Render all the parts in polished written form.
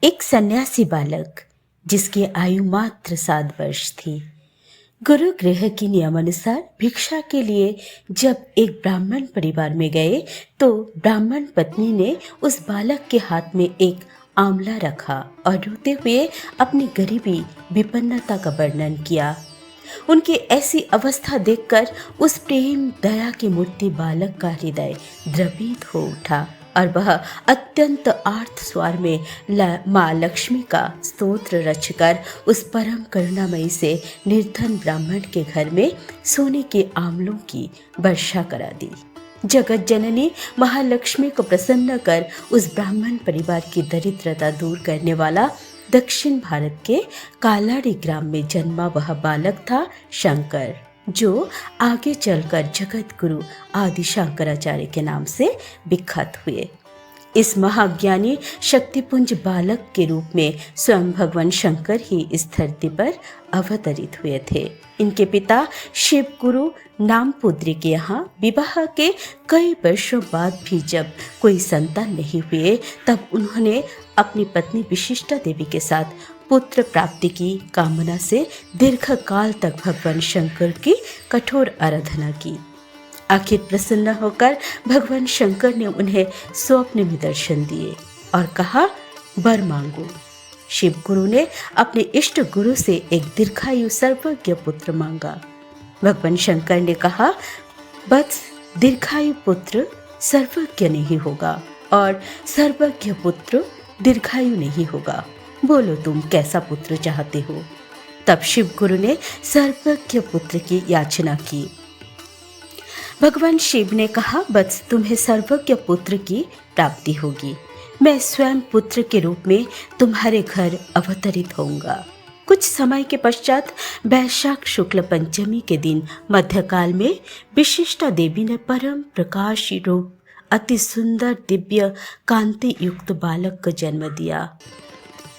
एक सन्यासी बालक जिसकी आयु मात्र 7 वर्ष थी, गुरु गृह के नियमानुसार भिक्षा के लिए जब एक ब्राह्मण परिवार में गए तो ब्राह्मण पत्नी ने उस बालक के हाथ में एक आंवला रखा और रोते हुए अपनी गरीबी विपन्नता का वर्णन किया। उनकी ऐसी अवस्था देखकर उस प्रेम दया की मूर्ति बालक का हृदय द्रवित हो उठा और वह अत्यंत आर्त स्वर में माँ लक्ष्मी का स्तोत्र रचकर उस परम करुणामयी से निर्धन ब्राह्मण के घर में सोने के आंवलों की वर्षा करा दी। जगत जननी महालक्ष्मी को प्रसन्न कर उस ब्राह्मण परिवार की दरिद्रता दूर करने वाला दक्षिण भारत के कालाड़ी ग्राम में जन्मा वह बालक था शंकर, जो आगे चलकर जगत गुरु आदि शंकराचार्य के नाम से विख्यात हुए। इस महाज्ञानी शक्तिपुंज बालक के रूप में स्वयं भगवान शंकर ही इस धरती पर अवतरित हुए थे। इनके पिता शिव गुरु नामपुद्री के यहाँ विवाह के कई वर्षों बाद भी जब कोई संतान नहीं हुए, तब उन्होंने अपनी पत्नी विशिष्टा देवी के साथ पुत्र प्राप्ति की कामना से दीर्घ काल तक भगवान शंकर की कठोर आराधना की। आखिर प्रसन्न होकर भगवान शंकर ने उन्हें स्वप्न में दर्शन दिए और कहा, वर मांगो। शिव गुरु ने अपने इष्ट गुरु से एक दीर्घायु सर्वज्ञ पुत्र मांगा। भगवान शंकर ने कहा, बस दीर्घायु पुत्र सर्वज्ञ नहीं होगा और सर्वज्ञ पुत्र दीर्घायु नहीं होगा। बोलो तुम कैसा पुत्र चाहते हो। तब शिव गुरु ने सर्वज्ञ पुत्र की याचना की। भगवान शिव ने कहा, बस तुम्हें सर्वज्ञ पुत्र की प्राप्ति होगी। मैं स्वयं पुत्र के रूप में तुम्हारे घर अवतरित होऊंगा। कुछ समय के पश्चात वैशाख शुक्ल पंचमी के दिन मध्यकाल में विशिष्टा देवी ने परम प्रकाशी रूप अति सुंदर दिव्य कांति युक्त बालक को जन्म दिया।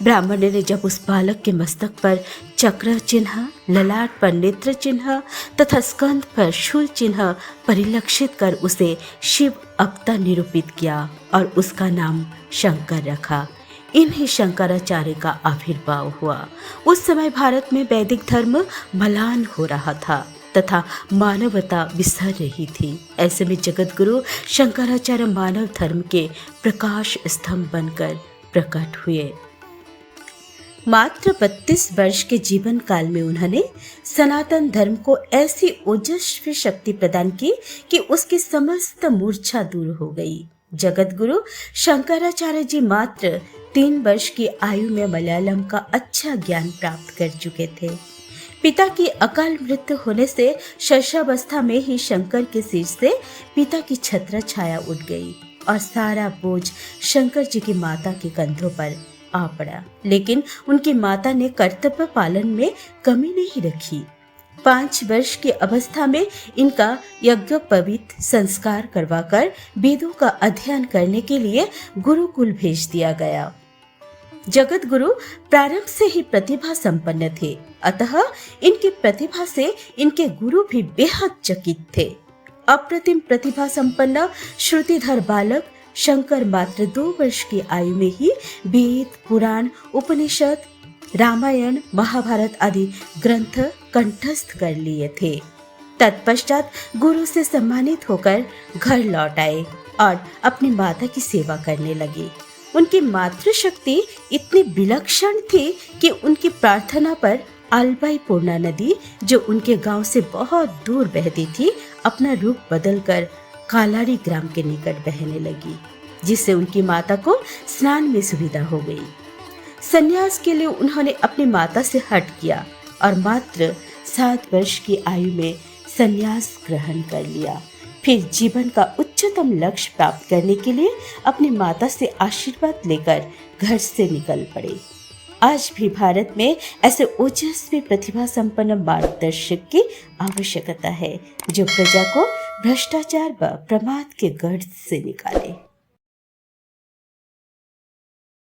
ब्राह्मण ने जब उस बालक के मस्तक पर चक्र चिन्ह, ललाट पर नेत्र चिन्ह तथा स्कंध पर शूल चिन्ह परिलक्षित कर उसे शिव अवतार निरूपित किया और उसका नाम शंकर रखा। इन्हीं शंकराचार्य का आविर्भाव हुआ। उस समय भारत में वैदिक धर्म म्लान हो रहा था तथा मानवता बिसर रही थी। ऐसे में जगत गुरु शंकराचार्य मानव धर्म के प्रकाश स्तंभ बनकर प्रकट हुए। मात्र 32 वर्ष के जीवन काल में उन्होंने सनातन धर्म को ऐसी ओजस्वी शक्ति प्रदान की कि उसकी समस्त मूर्छा दूर हो गई। जगत गुरु शंकराचार्य जी मात्र 3 वर्ष की आयु में मलयालम का अच्छा ज्ञान प्राप्त कर चुके थे। पिता की अकाल मृत्यु होने से शैशवावस्था में ही शंकर के सिर से पिता की छत्र छाया उठ गई और सारा बोझ शंकर जी की माता के कंधों पर आ पड़ा। लेकिन उनकी माता ने कर्तव्य पालन में कमी नहीं रखी। 5 वर्ष की अवस्था में इनका यज्ञोपवीत संस्कार करवाकर वेदों का अध्ययन करने के लिए गुरुकुल भेज दिया गया। जगत गुरु प्रारंभ से ही प्रतिभा संपन्न थे, अतः इनकी प्रतिभा से इनके गुरु भी बेहद चकित थे। अप्रतिम प्रतिभा संपन्न श्रुतिधर बालक शंकर मात्र 2 वर्ष की आयु में ही वेद, पुराण, उपनिषद, रामायण, महाभारत आदि ग्रंथ कंठस्थ कर लिए थे। तत्पश्चात गुरु से सम्मानित होकर घर लौट आए और अपनी माता की सेवा करने लगे। उनकी मातृशक्ति इतनी विलक्षण थी कि उनकी प्रार्थना पर अलबाई पूर्णा नदी, जो उनके गांव से बहुत दूर बहती थी, अपना रूप बदलकर कालाड़ी ग्राम के निकट बहने लगी, जिससे उनकी माता को स्नान में सुविधा हो गई। संन्यास के लिए उन्होंने अपनी माता से हट किया और मात्र 7 वर्ष की आयु में संन्यास ग्रहण कर लिया। फिर जीवन का उच्चतम लक्ष्य प्राप्त करने के लिए अपनी माता से आशीर्वाद लेकर घर से निकल पड़े। आज भी भारत में ऐसे ओजस्वी प्रतिभा संपन्न मार्गदर्शक की आवश्यकता है, जो प्रजा को भ्रष्टाचार व प्रमाद के गर्त से निकाले।